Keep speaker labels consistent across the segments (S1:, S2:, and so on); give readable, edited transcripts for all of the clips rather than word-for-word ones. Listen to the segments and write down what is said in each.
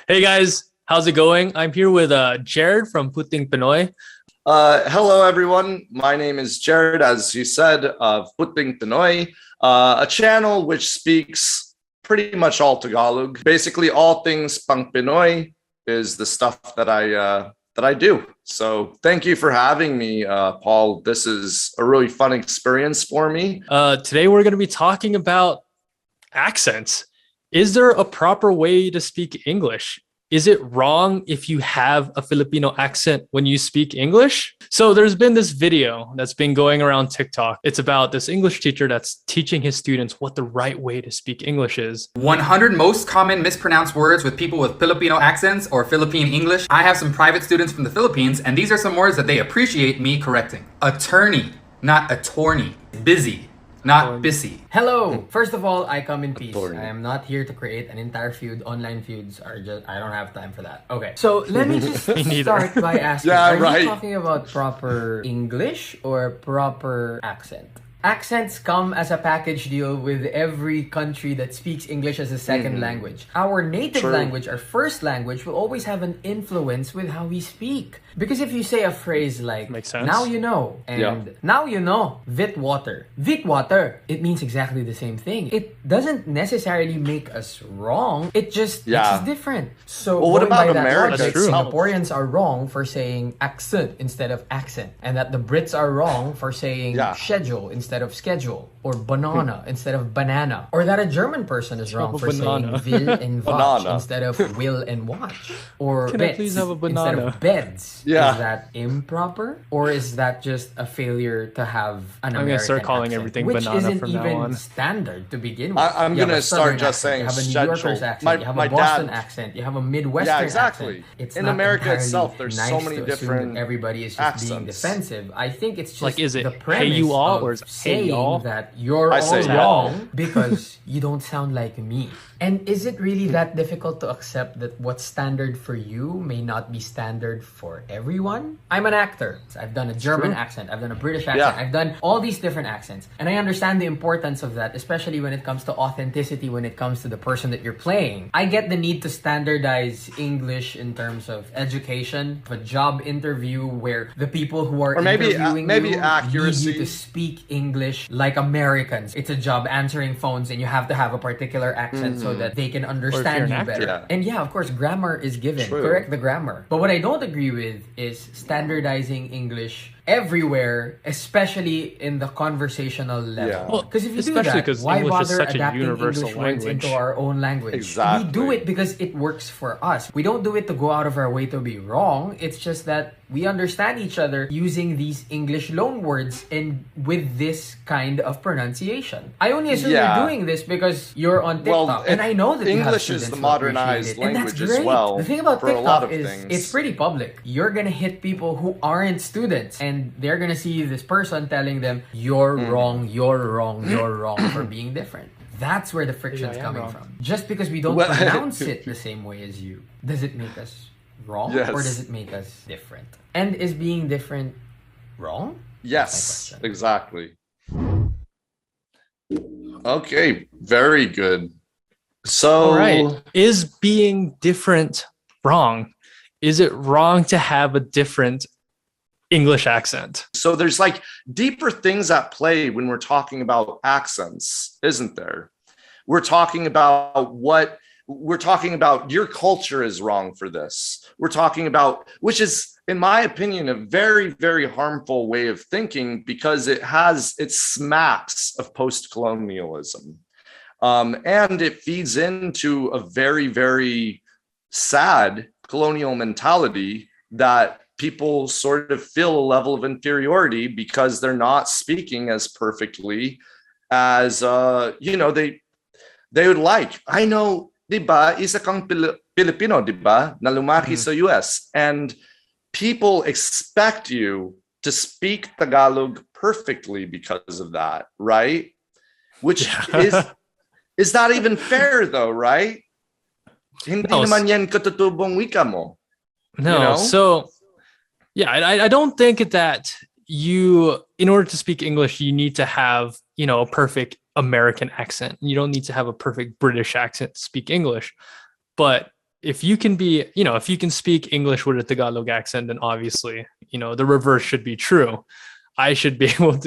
S1: Hey guys, how's it going? I'm here with Jared from Puting Pinoy.
S2: Hello, everyone. My name is Jared, as you said, of Puting Pinoy, a channel which speaks pretty much all Tagalog. Basically, all things Pang Pinoy is the stuff that I do. So thank you for having me, Paul. This is a really fun experience for me.
S1: Today we're going to be talking about accents. Is there a proper way to speak English? Is it wrong if you have a Filipino accent when you speak English? So there's been this video that's been going around TikTok. It's about this English teacher that's teaching his students what the right way to speak English is.
S3: 100 most common mispronounced words with people with Filipino accents or Philippine English. I have some private students from the Philippines, and these are some words that they appreciate me correcting. Attorney, not attorney. Busy, not busy.
S4: Hello! First of all, I come in peace.
S2: Authority.
S4: I am not here to create an entire feud. Online feuds are just, I don't have time for that. Okay, so let me just start by asking,
S2: Yeah,
S4: are
S2: right.
S4: you talking about proper English or proper accent? Accents come as a package deal with every country that speaks English as a second language. Our native
S2: True.
S4: language, our first language, will always have an influence with how we speak. Because if you say a phrase like,
S1: Makes sense.
S4: now you know, and
S2: Yeah.
S4: now you know, Vit water, it means exactly the same thing. It doesn't necessarily make us wrong, it just makes
S2: Yeah.
S4: us different. So
S2: Well, what
S4: going
S2: about
S4: by that
S2: America
S4: logic,
S1: itself?
S4: Singaporeans are wrong for saying accent instead of accent, and that the Brits are wrong for saying
S2: Yeah.
S4: schedule instead of schedule, or banana instead of banana, or that a German person is wrong for
S1: banana.
S4: saying will and watch
S2: Banana.
S4: instead of will and watch, or
S1: Can I
S4: beds
S1: please have a
S4: instead
S1: banana?
S4: of beds.
S2: Yeah.
S4: Is that improper, or is that just a failure to have an
S1: I'm gonna
S4: American
S1: start calling
S4: accent,
S1: everything
S4: which
S1: banana
S4: isn't
S1: from now
S4: even
S1: on.
S4: standard to begin with?
S2: I'm
S4: You have
S2: gonna
S4: a Southern
S2: start just
S4: accent,
S2: saying
S4: you have a New
S2: schedule.
S4: Yorker's accent,
S2: My-
S4: you have
S2: my
S4: a Boston
S2: dad-
S4: accent, you have a Midwestern
S2: Yeah, exactly.
S4: accent. It's
S2: In
S4: not
S2: America
S4: entirely
S2: itself, there's so
S4: nice
S2: many
S4: to assume
S2: different
S4: that everybody is just being
S2: accents.
S4: defensive. I think it's just
S1: Like, is it
S4: the
S1: hey
S4: premise
S1: you all
S4: of
S1: or is it hey
S4: saying
S1: y'all?
S4: that you're
S2: I
S4: all
S2: say y'all.
S4: wrong because you don't sound like me. And is it really that difficult to accept that what's standard for you may not be standard for everyone? I'm an actor. I've done a German accent. I've done a British accent.
S2: Yeah.
S4: I've done all these different accents. And I understand the importance of that, especially when it comes to authenticity, when it comes to the person that you're playing. I get the need to standardize English in terms of education, a job interview where the people who are
S2: Or maybe-
S4: interviewing
S2: maybe
S4: you
S2: accuracy.
S4: need you to speak English like Americans. It's a job answering phones, and you have to have a particular accent so that they can understand
S1: an
S4: you
S1: actor.
S4: better.
S2: Yeah.
S4: And yeah, of course, grammar is given.
S2: True.
S4: Correct the grammar. But what I don't agree with is standardizing English everywhere, especially in the conversational level.
S2: Yeah.
S1: Well,
S4: Because if you do
S1: especially
S4: that,
S1: 'cause
S4: why
S1: English is
S4: bother
S1: such a
S4: adapting
S1: universal
S4: English words
S1: language.
S4: into our own language?
S2: Exactly.
S4: We do it because it works for us. We don't do it to go out of our way to be wrong. It's just that we understand each other using these English loan words and with this kind of pronunciation. I only assume
S2: Yeah.
S4: you're doing this because you're on TikTok, and I know that you have
S2: English is
S4: students
S2: the
S4: who appreciate
S2: modernized
S4: it, and that's
S2: language as
S4: great.
S2: well
S4: The thing about
S2: for a lot
S4: TikTok
S2: of
S4: is
S2: things.
S4: it's pretty public. You're gonna hit people who aren't students, and they're gonna see this person telling them, "You're wrong, you're wrong, you're wrong for being different." That's where the friction's
S1: Maybe I am
S4: coming
S1: wrong.
S4: from. Just because we don't
S2: Well-
S4: pronounce it the same way as you, does it make us wrong,
S2: Yes.
S4: or does it make us different? And is being different wrong?
S2: Yes,
S4: That's my question.
S2: exactly. Okay, very good. So,
S1: All right. Is being different wrong? Is it wrong to have a different English accent?
S2: so there's like deeper things at play when we're talking about accents, isn't there? We're talking about your culture is wrong for this. We're talking about, which is, in my opinion, a very, very harmful way of thinking because it smacks of post-colonialism. And it feeds into a very, very sad colonial mentality that people sort of feel a level of inferiority because they're not speaking as perfectly as they would like. I know, diba, isa kang Filipino, diba, na lumaki sa US, and people expect you to speak Tagalog perfectly because of that, right? Which is not even fair though, right? Hindi
S1: No,
S2: naman yan katutubong wika mo.
S1: No.
S2: You know?
S1: So, yeah, I don't think that in order to speak English, you need to have, a perfect American accent. You don't need to have a perfect British accent to speak English. But if you can be, if you can speak English with a Tagalog accent, then obviously, the reverse should be true. I should be able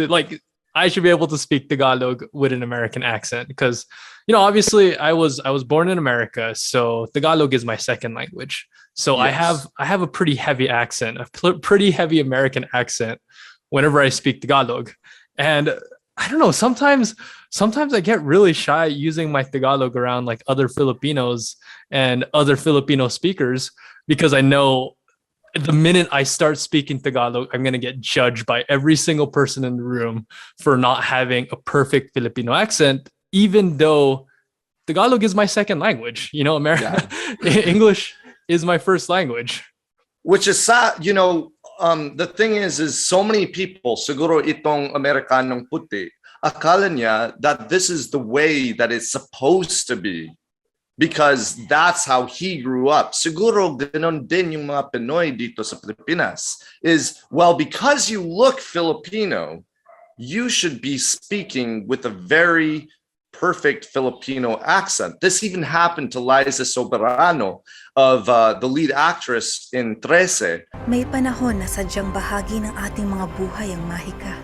S1: to speak Tagalog with an American accent because, obviously I was born in America, so Tagalog is my second language. So
S2: Yes.
S1: I have a pretty heavy accent, pretty heavy American accent whenever I speak Tagalog. And I don't know, sometimes I get really shy using my Tagalog around like other Filipinos and other Filipino speakers because I know the minute I start speaking Tagalog, I'm going to get judged by every single person in the room for not having a perfect Filipino accent, even though Tagalog is my second language. English is my first language.
S2: Which is sad, the thing is so many people, siguro itong Amerikanong puti, akala niya that this is the way that it's supposed to be because that's how he grew up. Siguro ganon din yung mga Pinoy dito sa Pilipinas is, well, because you look Filipino, you should be speaking with a very perfect Filipino accent. This even happened to Liza Soberano of the lead actress in 13.
S5: May panahon na sadyang bahagi ng ating mga buhay ang mahika.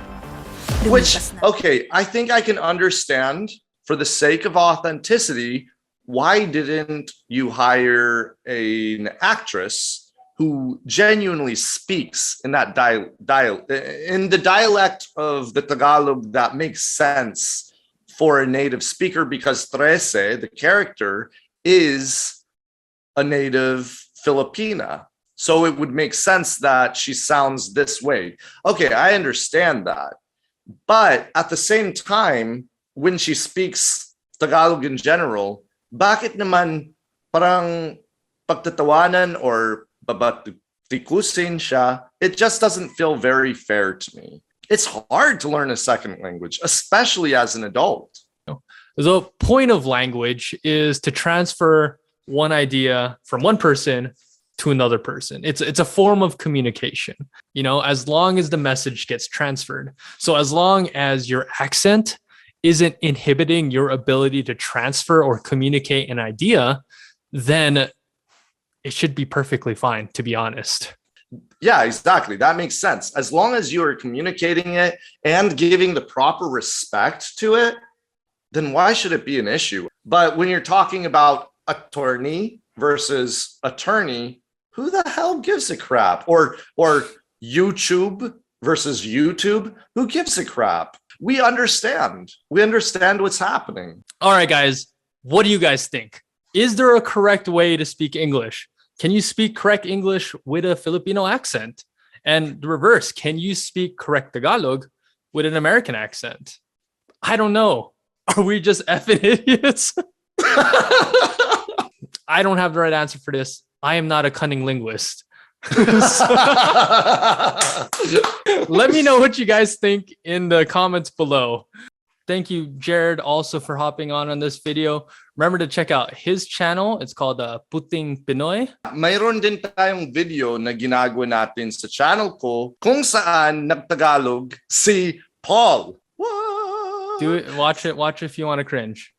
S2: Which,
S5: Lumipas na.
S2: okay, I think I can understand for the sake of authenticity, why didn't you hire an actress who genuinely speaks in that in the dialect of the Tagalog that makes sense for a native speaker, because 13, the character, is a native Filipina. So it would make sense that she sounds this way. Okay, I understand that. But at the same time, when she speaks Tagalog in general, bakit naman parang pagtatawanan or babatikusin siya? It just doesn't feel very fair to me. It's hard to learn a second language, especially as an adult.
S1: The point of language is to transfer one idea from one person to another person. It's a form of communication, as long as the message gets transferred. So as long as your accent isn't inhibiting your ability to transfer or communicate an idea, then it should be perfectly fine, to be honest.
S2: Yeah, exactly. That makes sense. As long as you are communicating it and giving the proper respect to it, then why should it be an issue? But when you're talking about attorney versus attorney, who the hell gives a crap? Or YouTube versus YouTube, who gives a crap? We understand. We understand what's happening.
S1: All right, guys, what do you guys think? Is there a correct way to speak English? Can you speak correct English with a Filipino accent? And the reverse, can you speak correct Tagalog with an American accent? I don't know. Are we just effing idiots? I don't have the right answer for this. I am not a cunning linguist. Let me know what you guys think in the comments below. Thank you, Jared, also for hopping on this video. Remember to check out his channel. It's called Puting Pinoy.
S2: Mayroon din tayong video na ginagawa natin sa channel ko kung saan nagtagalog si Paul. What?
S1: Do it. Watch it if you want to cringe.